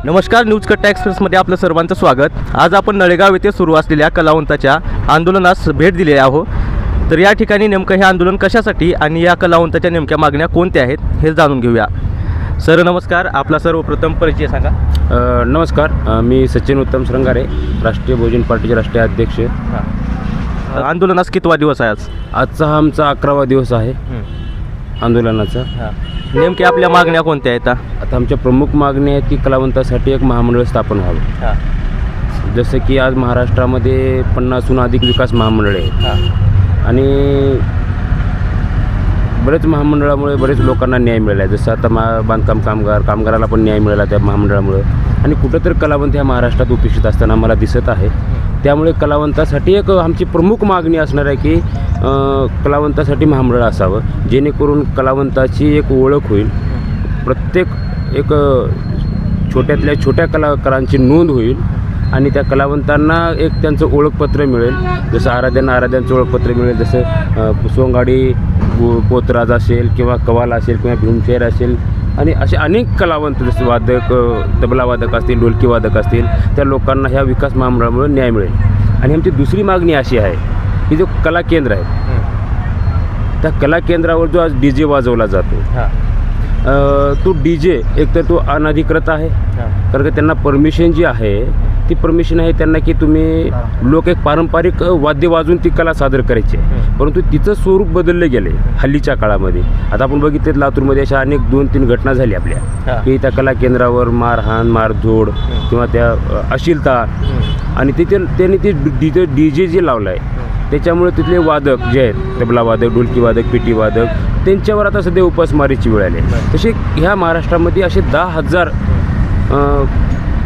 नमस्कार, न्यूज कट्टा एक्सप्रेसमध्ये आपलं सर्वांचं स्वागत. आज आपण नळेगाव येथे सुरू असलेल्या कलावंताच्या आंदोलनास भेट दिली आहोत. तर या ठिकाणी नेमकं हे आंदोलन कशासाठी आणि या कलावंताच्या नेमक्या मागण्या कोणत्या आहेत हे जाणून घेऊया. सर नमस्कार, आपला सर्वप्रथम परिचय सांगा. नमस्कार, मी सचिन उत्तम श्रंगारे, राष्ट्रीय बहुजन पार्टीचे राष्ट्रीय अध्यक्ष. आंदोलनास कितवा दिवस आहे आज? आजचा हा आमचा 11वा दिवस आहे आंदोलनाचा. नेमक्या आपल्या मागण्या कोणत्या आहेत? आता आमच्या प्रमुख मागणी आहे की कलावंतासाठी एक महामंडळ स्थापन व्हावं. जसं की आज महाराष्ट्रामध्ये 50हून अधिक विकास महामंडळे आहेत आणि बरेच महामंडळामुळे बरेच लोकांना न्याय मिळाला आहे. जसं आता बांधकाम कामगाराला पण न्याय मिळाला त्या महामंडळामुळे. आणि कुठंतरी कलावंत ह्या महाराष्ट्रात उपेक्षित असताना मला दिसत आहे. त्यामुळे कलावंतासाठी एक आमची प्रमुख मागणी असणार आहे की कलावंतासाठी महामंडळ असावं, जेणेकरून कलावंताची एक ओळख होईल. प्रत्येक एक छोट्यातल्या छोट्या कलाकारांची नोंद होईल आणि त्या कलावंतांना एक त्यांचं ओळखपत्र मिळेल. जसं आराध्यांचं ओळखपत्र मिळेल. जसं सोंगाडी पोतराज असेल किंवा कवाल असेल किंवा भीमशेर असेल आणि असे अनेक कलावंत जसे वादक, तबलावादक असतील, ढोलकीवादक असतील, त्या लोकांना ह्या विकास महामंडळामुळे न्याय मिळेल. आणि आमची दुसरी मागणी अशी आहे की जो कला केंद्र आहे त्या कला केंद्रावर जो आज DJ वाजवला जातो तो DJ एकतर तो अनधिकृत आहे, कारण की त्यांना परमिशन जी आहे ती परमिशन आहे त्यांना की तुम्ही लोक एक पारंपरिक वाद्य वाजवून ती कला सादर करायची आहे. परंतु तिचं स्वरूप बदललं गेलं आहे हल्लीच्या काळामध्ये. आता आपण बघितले लातूरमध्ये अशा अनेक 2-3 घटना झाल्या आपल्या की त्या कला केंद्रावर मारहाण, मारझोड किंवा त्या अश्लीलता आणि त्यांनी ते DJ जे लावलं आहे त्याच्यामुळे तिथले वादक जे आहेत, तबलावादक, ढोलकीवादक, पेटीवादक, त्यांच्यावर आता सध्या उपासमारीची वेळ आली आहे. तसे ह्या महाराष्ट्रामध्ये असे 10,000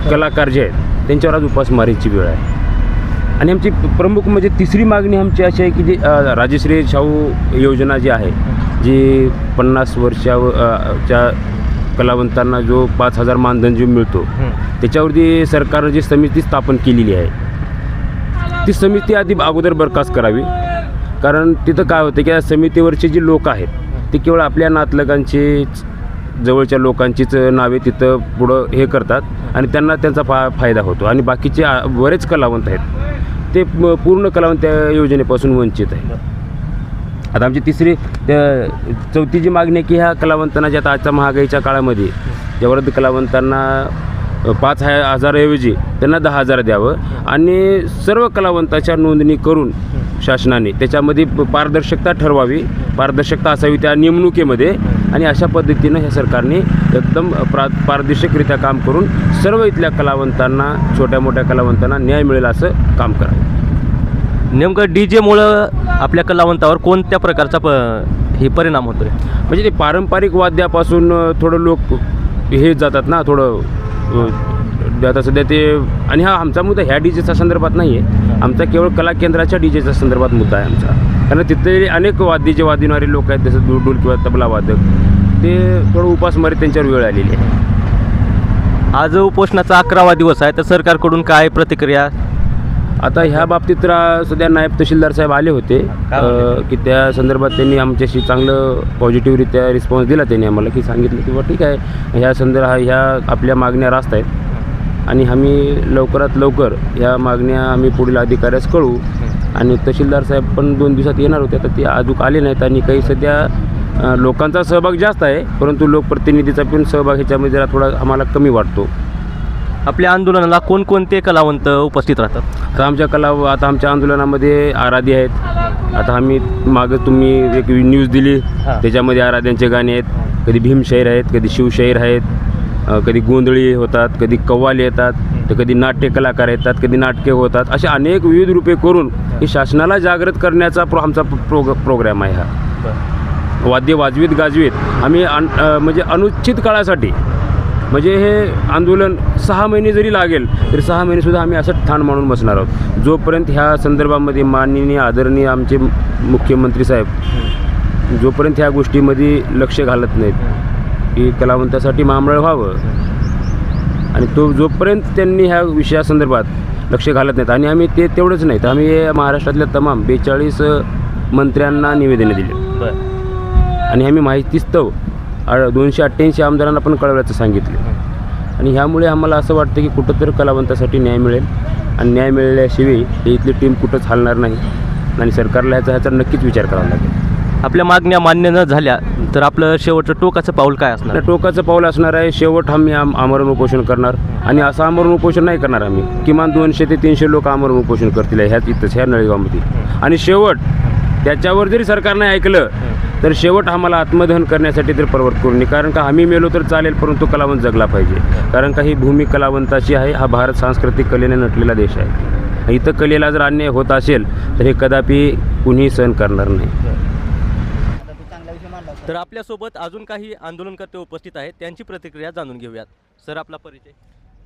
कलाकार जे आहेत त्यांच्यावर आज उपासमारीची वेळ आहे. आणि आमची प्रमुख म्हणजे तिसरी मागणी आमची अशी आहे की जी राजश्री शाहू योजना जी आहे, जी 50 वर्षाच्या कलावंतांना जो 5,000 मानधन जो मिळतो त्याच्यावरती सरकारनं जी समिती स्थापन केलेली आहे ती समिती अगोदर बरखास्त करावी. कारण तिथं काय होतं की या समितीवरचे जे लोक आहेत ते केवळ आपल्या नातलगांचीच, जवळच्या लोकांचीच नावे तिथं पुढं हे करतात आणि त्यांना त्यांचा फायदा होतो. आणि बाकीचे बरेच कलावंत आहेत ते पूर्ण कलावंत त्या योजनेपासून वंचित आहे. आता आमची चौथी जी मागणी आहे की ह्या कलावंतांना जे आता आजच्या महागाईच्या काळामध्ये ज्या वृद्ध कलावंतांना 5,000 ऐवजी त्यांना 10,000 द्यावं आणि सर्व कलावंताच्या नोंदणी करून शासनाने त्याच्यामध्ये पारदर्शकता ठरवावी, पारदर्शकता असावी त्या नेमणुकीमध्ये. आणि अशा पद्धतीनं ह्या सरकारने एकदम पारदर्शकरित्या काम करून सर्व इथल्या कलावंतांना, छोट्या मोठ्या कलावंतांना न्याय मिळेल असं काम करावं. नेमकं DJमुळं आपल्या कलावंतावर कोणत्या प्रकारचा हे परिणाम होतो? म्हणजे ते पारंपरिक वाद्यापासून थोडं लोक हे जातात ना, थोडं आता सध्या ते. आणि हा आमचा मुद्दा ह्या DJच्या संदर्भात नाही आहे, आमचा केवळ कला केंद्राच्या DJच्या संदर्भात मुद्दा आहे आमचा. कारण तिथे अनेक वाद्याचे वाजवणारे लोक आहेत, जसं ढोल किंवा तबला वादक, ते थोडं उपासमारी त्यांच्यावर वेळ आलेली आहे. आज उपोषणाचा 11वा दिवस आहे, तर सरकारकडून काय प्रतिक्रिया? आता ह्या बाबतीत सध्या नायब तहसीलदार साहेब आले होते की त्या संदर्भात त्यांनी आमच्याशी चांगलं पॉझिटिव्हरित्या रिस्पॉन्स दिला. त्यांनी आम्हाला की सांगितलं की ठीक आहे, ह्या आपल्या मागण्या रास्त आहेत आणि आम्ही लवकरात लवकर ह्या मागण्या आम्ही पुढील अधिकाऱ्यास कळवू. आणि तहसीलदार साहेब पण 2 दिवसात येणार होते, आता ते अजून आले नाहीत. आणि काही सध्या लोकांचा सहभाग जास्त आहे, परंतु लोकप्रतिनिधीचा पण सहभाग ह्याच्यामध्ये जरा थोडा आम्हाला कमी वाटतो. आपल्या आंदोलनाला कोणकोणते कलावंत उपस्थित राहतात? आता आमच्या आंदोलनामध्ये आराधी आहेत. आता आम्ही मागं तुम्ही एक न्यूज दिली त्याच्यामध्ये आराध्यांचे गाणे आहेत, कधी भीमशाहीर आहेत, कधी शिवशाहीर आहेत, कधी गोंधळी होतात, कधी कव्वाली येतात, तर कधी नाट्य कलाकार येतात, कधी नाटके होतात. असे अनेक विविध रूपे करून हे शासनाला जागृत करण्याचा आमचा प्रोग्राम आहे. हा वाद्य वाजवीत गाजवीत आम्ही म्हणजे अनुचित काळासाठी, म्हणजे हे आंदोलन 6 महिने जरी लागेल तरी 6 महिनेसुद्धा आम्ही असं ठाण मानून बसणार आहोत, जोपर्यंत ह्या संदर्भामध्ये माननीय आदरणीय आमचे मुख्यमंत्री साहेब जोपर्यंत ह्या गोष्टीमध्ये लक्ष घालत नाहीत की कलावंतासाठी महामंडळ व्हावं, आणि जोपर्यंत त्यांनी ह्या विषयासंदर्भात लक्ष घालत नाहीत. आणि आम्ही तेवढंच नाहीत, आम्ही महाराष्ट्रातल्या तमाम 42 मंत्र्यांना निवेदने दिली आणि आम्ही माहितीस्तव 288 आमदारांना पण कळवल्याचं सांगितले. आणि ह्यामुळे आम्हाला असं वाटतं की कुठंतरी कलावंतासाठी न्याय मिळेल आणि न्याय मिळाल्याशिवाय ही इथली टीम कुठंच हलणार नाही आणि सरकारला ह्याचा नक्कीच विचार करावा लागेल. आपल्या मागण्या मान्य न झाल्या तर आपलं शेवटचं टोकाचं पाऊल काय असणार? आणि टोकाचं पाऊल असणार आहे, शेवट आम्ही आमरण उपोषण करणार आणि असं आमरण उपोषण नाही करणार आम्ही, किमान 200 ते 300 लोक आमरण उपोषण करतील ह्या नळेगावमध्ये. आणि शेवट त्याच्यावर जरी सरकारने ऐकलं तर शेवट आम्हाला आत्मदहन करण्यासाठी तर प्रवृत्त करून नये. कारण का आम्ही मेलो तर चालेल, परंतु कलावंत जगला पाहिजे. कारण का ही भूमी कलावंताची आहे. हा भारत सांस्कृतिक कलेने नटलेला देश आहे. इथं कलेला जर अन्याय होत असेल तर हे कदापि कुणीही सहन करणार नाही. तर आपल्यासोबत अजून काही आंदोलनकर्ते उपस्थित आहेत, त्यांची प्रतिक्रिया जाणून घेऊयात. सर, आपला परिचय.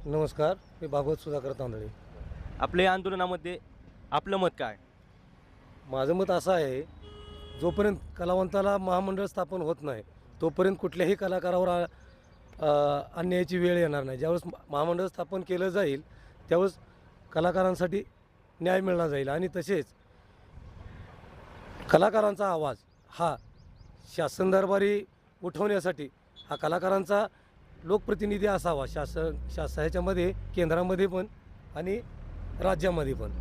नमस्कार, मी भागवत सुधाकर तांदळे. आपल्या आंदोलनामध्ये आपलं मत काय? माझं मत असं आहे, जोपर्यंत कलावंताला महामंडळ स्थापन होत नाही तोपर्यंत कुठल्याही कलाकारावर अन्यायाची वेळ येणार नाही. ज्यावेळेस महामंडळ स्थापन केलं जाईल त्यावेळेस कलाकारांसाठी न्याय मिळणार जाईल. आणि तसेच कलाकारांचा आवाज हा शासन दरबारी उठवण्यासाठी हा कलाकारांचा लोकप्रतिनिधी असावा. ह्याच्यामध्ये केंद्रामध्ये पण आणि राज्यामध्ये पण.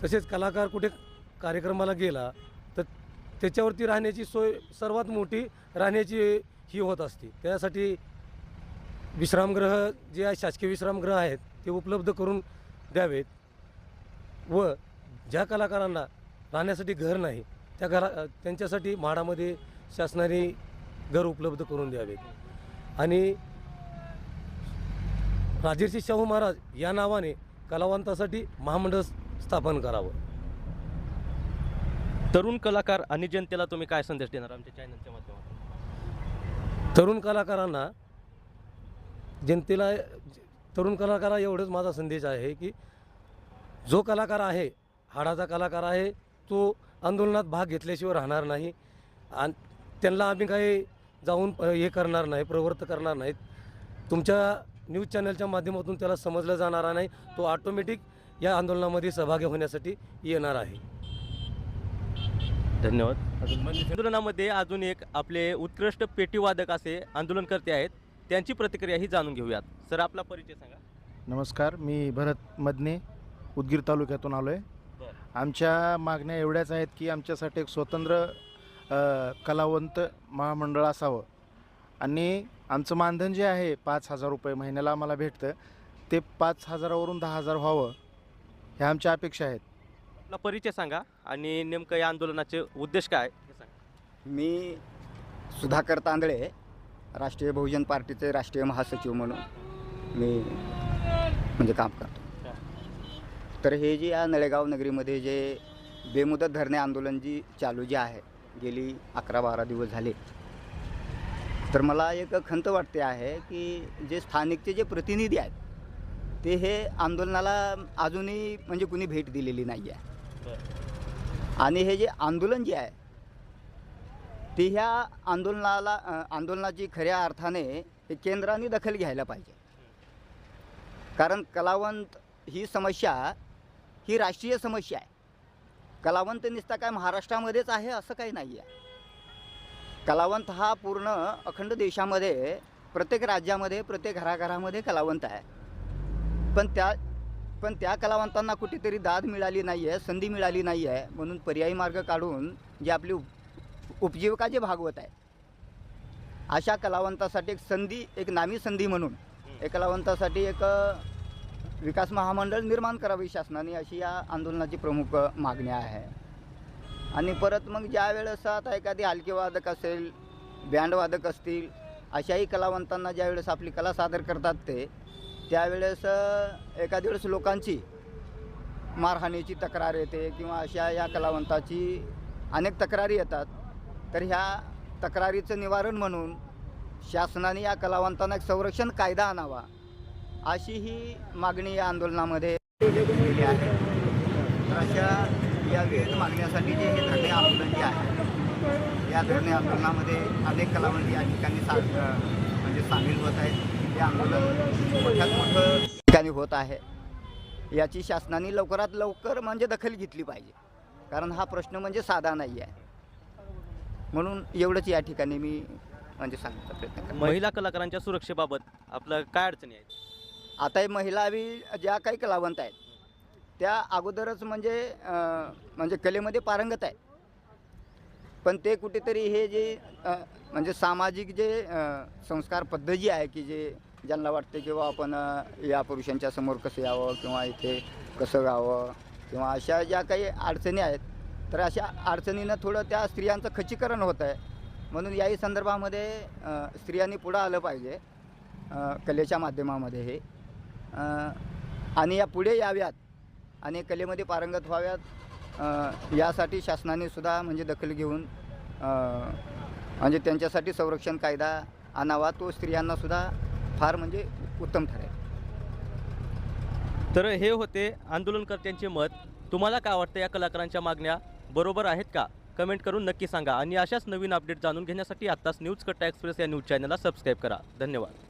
तसेच कलाकार कुठे कार्यक्रमाला गेला तर त्याच्यावरती राहण्याची सोय सर्वात मोठी राहण्याची ही होत असते. त्यासाठी विश्रामगृह जे आहे, शासकीय विश्रामगृह आहेत ते उपलब्ध करून द्यावेत. व ज्या कलाकारांना राहण्यासाठी घर नाही त्यांच्यासाठी म्हाडामध्ये शासनाने घर उपलब्ध करून द्यावेत. आणि राजर्षी शाहू महाराज या नावाने कलावंतासाठी महामंडळ स्थापन करावं. तरुण कलाकार आणि जनतेला तुम्ही काय संदेश देणार आमच्या चॅनलच्या माध्यमातून? तरुण कलाकारा एवढंच माझा संदेश आहे की जो कलाकार आहे, हाडाचा कलाकार आहे, तो आंदोलनात भाग घेतल्याशिवाय राहणार नाही. आणि त्यांना आम्ही काही जाऊन हे करणार नाही, प्रवृत्त करणार नाहीत. तुमच्या न्यूज चॅनलच्या माध्यमातून त्याला समजलं जाणार नाही. तो ऑटोमॅटिक या आंदोलनामध्ये सहभागी होण्यासाठी येणार आहे. धन्यवाद. आंदोलनामध्ये अजून एक आपले उत्कृष्ट पेटीवादक असे आंदोलनकर्ते आहेत, त्यांची प्रतिक्रियाही जाणून घेऊयात. सर, आपला परिचय सांगा. नमस्कार, मी भरत मदने, उदगीर तालुक्यातून आलो आहे. आमच्या मागण्या एवढ्याच आहेत की आमच्यासाठी एक स्वतंत्र कलावंत महामंडळ असावं आणि आमचं मानधन जे आहे 5,000 रुपये महिन्याला आम्हाला भेटतं, ते 5,000वरून 10,000 व्हावं, ह्या आमच्या अपेक्षा आहेत. आपला परिचय सांगा आणि नेमकं या आंदोलनाचे उद्देश काय हे सांगा. मी सुधाकर तांदळे, राष्ट्रीय बहुजन पार्टीचे राष्ट्रीय महासचिव म्हणून मी काम करतो. तर हे जे या नळेगाव नगरीमध्ये जे बेमुदत धरणे आंदोलन चालू आहे, गेली 11-12 दिवस झाले, तर मला एक खंत वाटते आहे की जे स्थानिकचे जे प्रतिनिधी आहेत ते हे आंदोलनाला अजूनही म्हणजे कुणी भेट दिलेली नाही आहे. आणि हे जे आंदोलन जे आहे ते ह्या आंदोलनाची खऱ्या अर्थाने हे केंद्राने दखल घ्यायला पाहिजे. कारण कलावंत ही समस्या ही राष्ट्रीय समस्या आहे. कलावंत नुसता काय महाराष्ट्रामध्येच आहे असं काही नाही आहे. कलावंत हा पूर्ण अखंड देशामध्ये प्रत्येक राज्यामध्ये प्रत्येक घराघरामध्ये कलावंत आहे. पण त्या कलावंतांना कुठेतरी दाद मिळाली नाही आहे, संधी मिळाली नाही आहे. म्हणून पर्यायी मार्ग काढून जे आपली उपजीविका जे भागवत आहे अशा कलावंतासाठी एक नामी संधी म्हणून एक कलावंतासाठी एक विकास महामंडळ निर्माण करावी शासनाने, अशी या आंदोलनाची प्रमुख मागणी आहे. आणि परत मग ज्या वेळेस आता एखादी हलकेवादक असेल, बँडवादक असतील, अशाही कलावंतांना ज्या वेळेस आपली कला सादर करतात त्यावेळेस एखाद्या वेळेस लोकांची मारहाणीची तक्रार येते किंवा अशा या कलावंताची अनेक तक्रारी येतात. तर ह्या तक्रारीचं निवारण म्हणून शासनाने या कलावंतांना एक संरक्षण कायदा आणावा, अशी ही मागणी या आंदोलनामध्ये केली आहे. अशा या विविध मागण्यासाठी जे हे धरणे आंदोलन जे आहे, या धरणे आंदोलनामध्ये अनेक कलावंत या ठिकाणी सामील होत आहेत. हे आंदोलन मोठ्यात मोठं ठिकाणी होत आहे. याची शासनाने लवकरात लवकर म्हणजे दखल घेतली पाहिजे. कारण हा प्रश्न म्हणजे साधा नाही आहे. म्हणून एवढंच या ठिकाणी मी म्हणजे सांगण्याचा प्रयत्न करतो. महिला कलाकारांच्या सुरक्षेबाबत आपलं काय अडचणी आहेत? आता हे महिला बी ज्या काही कलावंत आहेत त्या अगोदरच म्हणजे कलेमध्ये पारंगत आहे, पण ते कुठेतरी हे जे म्हणजे सामाजिक जे संस्कार पद्धत जी आहे की जे ज्यांना वाटते किंवा आपण या पुरुषांच्या समोर कसं यावं किंवा इथे कसं राहावं किंवा अशा ज्या काही अडचणी आहेत, तर अशा अडचणीनं थोडं त्या स्त्रियांचं खच्चीकरण होत आहे. म्हणून याही संदर्भामध्ये स्त्रियांनी पुढं आलं पाहिजे कलेच्या माध्यमामध्ये हे आणि या पुढे याव्यात आणि कलेमध्ये पारंगत व्हाव्यात यासाठी शासनाने सुद्धा म्हणजे दखल घेऊन म्हणजे त्यांच्यासाठी संरक्षण कायदा आणावा, तो स्त्रियांना सुद्धा फार म्हणजे उत्तम ठरेल. तर हे होते आंदोलनकर्त्यांचे मत. तुम्हाला काय वाटतं, या कलाकारांच्या मागण्या बरोबर आहेत का? कमेंट करून नक्की सांगा आणि अशाच नवीन अपडेट जाणून घेण्यासाठी आत्ताच न्यूज कट्टा एक्सप्रेस या न्यूज चॅनलला सबस्क्राईब करा. धन्यवाद.